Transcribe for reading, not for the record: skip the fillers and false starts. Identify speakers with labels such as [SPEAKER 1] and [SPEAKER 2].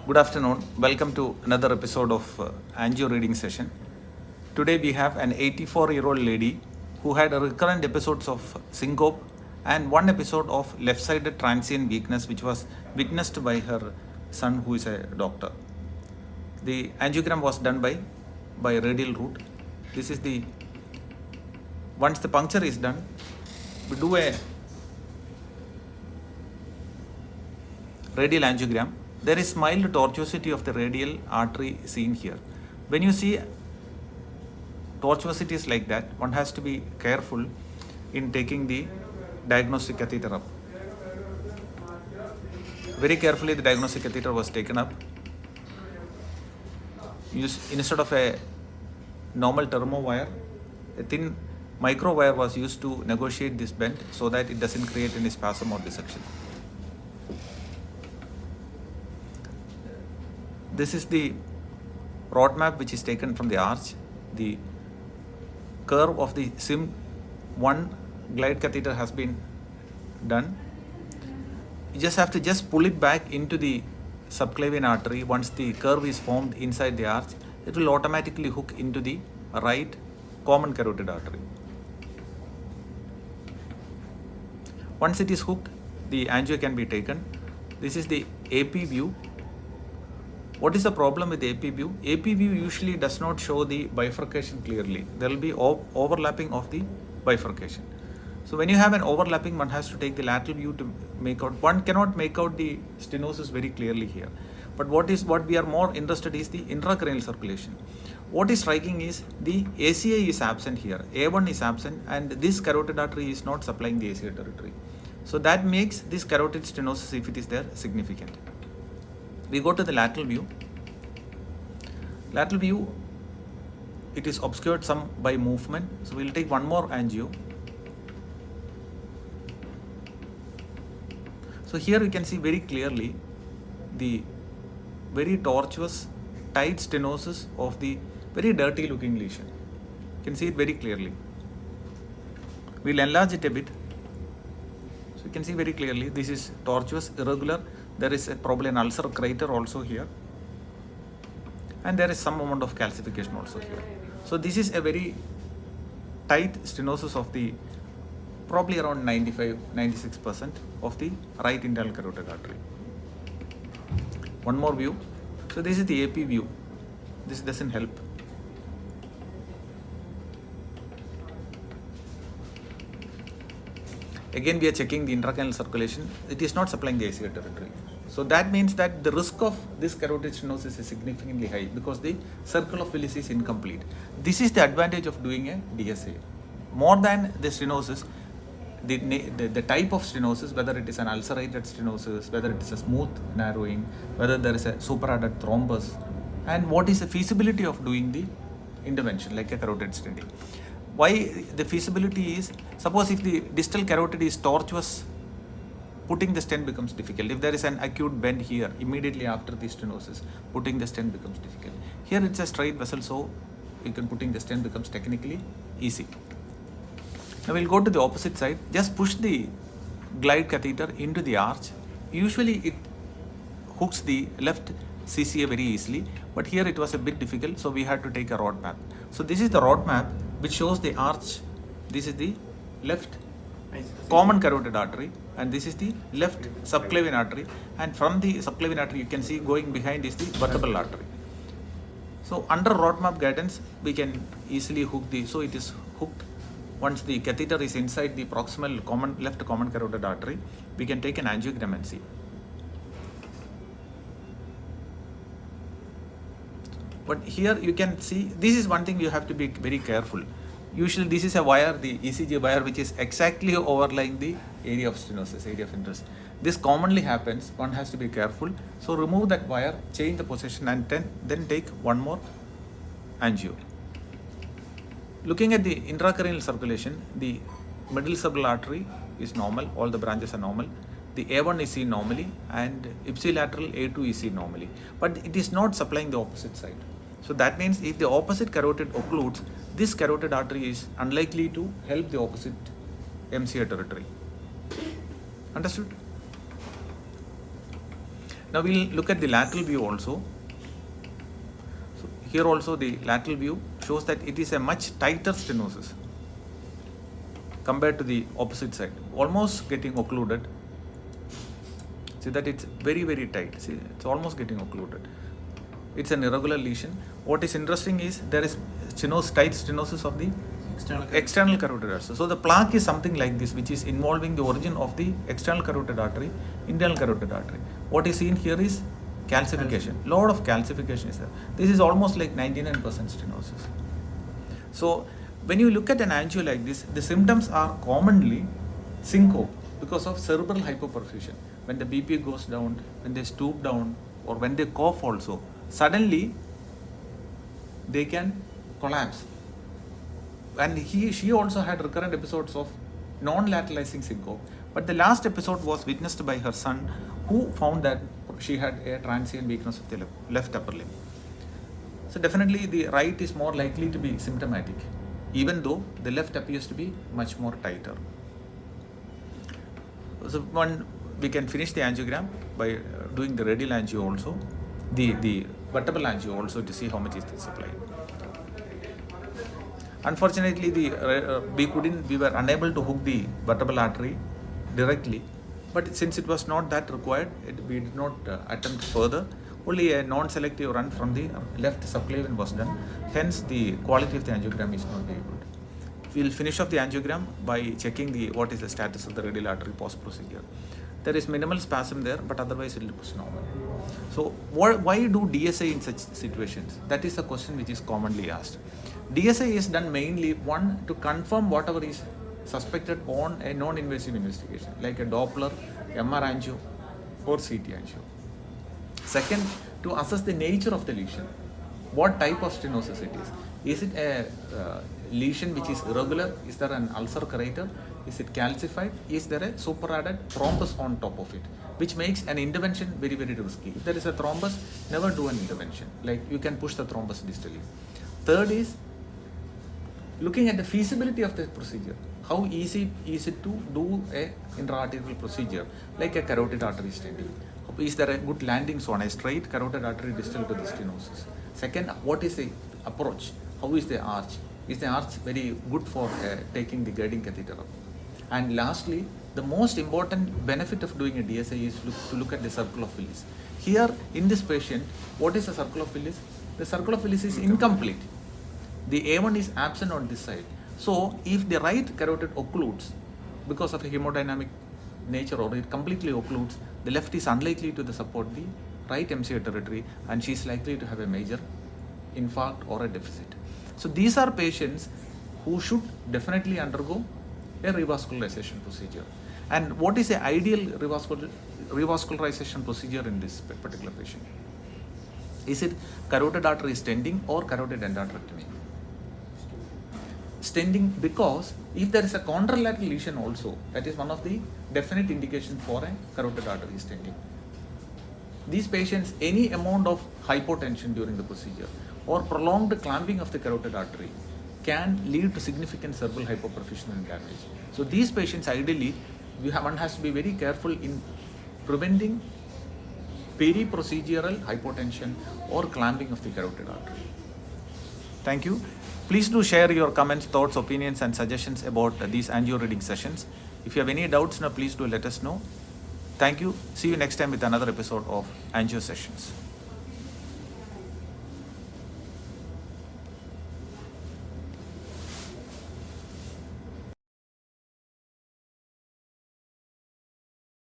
[SPEAKER 1] Good afternoon. Welcome to another episode of Angio reading session. Today we have an 84-year-old lady who had recurrent episodes of syncope and one episode of left-sided transient weakness which was witnessed by her son who is a doctor. The angiogram was done by radial route. This is the, once the puncture is done, we do a radial angiogram. There is mild tortuosity of the radial artery seen here. When you see tortuosities like that, one has to be careful in taking the diagnostic catheter up. Very carefully the diagnostic catheter was taken up. Instead of a normal thermo wire, a thin micro wire was used to negotiate this bend so that it doesn't create any spasm or dissection. This is the rod map which is taken from the arch. The curve of the SIM1 glide catheter has been done. You just have to pull it back into the subclavian artery. Once the curve is formed inside the arch, it will automatically hook into the right common carotid artery. Once it is hooked, the angio can be taken. This is the AP view. What is the problem with AP view? AP view usually does not show the bifurcation clearly. There will be overlapping of the bifurcation. So when you have an overlapping, one has to take the lateral view to make out. One cannot make out the stenosis very clearly here. But what we are more interested is the intracranial circulation. What is striking is the ACI is absent here. A1 is absent and this carotid artery is not supplying the ACI territory. So that makes this carotid stenosis, if it is there, significant. We go to the lateral view. Lateral view, it is obscured some by movement. So we will take one more angio. So here we can see very clearly the very tortuous, tight stenosis of the very dirty looking lesion. You can see it very clearly. We will enlarge it a bit. So you can see very clearly this is tortuous, irregular. There is probably an ulcer crater also here. And there is some amount of calcification also here. So this is a very tight stenosis of the probably around 95-96% of the right internal carotid artery. One more view. So this is the AP view. This doesn't help. Again, we are checking the intracranial circulation. It is not supplying the ACI territory. So that means that the risk of this carotid stenosis is significantly high because the circle of Willis is incomplete. This is the advantage of doing a DSA. More than the stenosis, the type of stenosis, whether it is an ulcerated stenosis, whether it is a smooth narrowing, whether there is a superadded thrombus, and what is the feasibility of doing the intervention like a carotid stenting. Why the feasibility is, suppose if the distal carotid is tortuous, putting the stent becomes difficult. If there is an acute bend here, immediately after the stenosis, putting the stent becomes difficult. Here it's a straight vessel, so putting the stent becomes technically easy. Now we'll go to the opposite side. Just push the glide catheter into the arch. Usually it hooks the left CCA very easily, but here it was a bit difficult, so we had to take a rod map. So this is the rod map which shows the arch. This is the left common carotid artery and this is the left subclavian artery, and from the subclavian artery you can see going behind is the vertebral artery. So under rod map guidance we can easily hook so it is hooked. Once the catheter is inside the proximal left common carotid artery, we can take an angiogram and see. But here you can see, this is one thing you have to be very careful. Usually this is a wire, the ECG wire, which is exactly overlying the area of stenosis, area of interest. This commonly happens, one has to be careful. So remove that wire, change the position and then take one more angio. Looking at the intracranial circulation, the middle cerebral artery is normal, all the branches are normal. The A1 is seen normally and ipsilateral A2 is seen normally. But it is not supplying the opposite side. So that means if the opposite carotid occludes, this carotid artery is unlikely to help the opposite MCA territory. Understood? Now we'll look at the lateral view also. So here also the lateral view shows that it is a much tighter stenosis compared to the opposite side, almost getting occluded. See that it's very, very tight. See, it's almost getting occluded. It's an irregular lesion. What is interesting is there is tight stenosis of the external carotid artery. So the plaque is something like this, which is involving the origin of the external carotid artery, internal carotid artery. What is seen here is calcification. Lot of calcification is there. This is almost like 99% stenosis. So when you look at an angio like this, the symptoms are commonly syncope because of cerebral hypoperfusion. When the BP goes down, when they stoop down, or when they cough also, suddenly they can collapse. And she also had recurrent episodes of non-lateralizing syncope. But the last episode was witnessed by her son, who found that she had a transient weakness of the left upper limb. So definitely the right is more likely to be symptomatic, even though the left appears to be much more tighter. So we can finish the angiogram by doing the radial angio also, the vertebral angio also, to see how much is the supply. Unfortunately, we were unable to hook the vertebral artery directly, but since it was not that required, we did not attempt further. Only a non-selective run from the left subclavian was done. Hence, the quality of the angiogram is not very good. We will finish off the angiogram by checking what is the status of the radial artery post-procedure. There is minimal spasm there, but otherwise it looks normal. So why do DSA in such situations? That is a question which is commonly asked. DSA is done mainly, one, to confirm whatever is suspected on a non-invasive investigation, like a Doppler, MR angio, or CT angio. Second, to assess the nature of the lesion. What type of stenosis it is. Is it a lesion which is irregular? Is there an ulcer crater? Is it calcified? Is there a superadded thrombus on top of it? Which makes an intervention very, very risky. If there is a thrombus, never do an intervention. Like you can push the thrombus distally. Third is looking at the feasibility of the procedure. How easy is it to do a intra-arterial procedure, like a carotid artery stenting? Is there a good landing zone, a straight carotid artery distal to the stenosis? Second, what is the approach? How is the arch? Is the arch very good for taking the guiding catheter up? And lastly, the most important benefit of doing a DSA is to look at the circle of Willis. Here, in this patient, what is the circle of Willis? The circle of Willis is incomplete. The A1 is absent on this side. So, if the right carotid occludes because of a hemodynamic nature, or it completely occludes, the left is unlikely to support the right MCA territory, and she is likely to have a major infarct or a deficit. So, these are patients who should definitely undergo a revascularization procedure. And what is the ideal revascularization procedure in this particular patient? Is it carotid artery stenting or carotid endarterectomy? Stenting, because if there is a contralateral lesion also, that is one of the definite indications for a carotid artery stenting. These patients, any amount of hypotension during the procedure or prolonged clamping of the carotid artery can lead to significant cerebral hypoperfusion and damage. So these patients, ideally, one has to be very careful in preventing peri-procedural hypotension or clamping of the carotid artery. Thank you. Please do share your comments, thoughts, opinions, and suggestions about these angio reading sessions. If you have any doubts, please do let us know. Thank you. See you next time with another episode of Angio Sessions.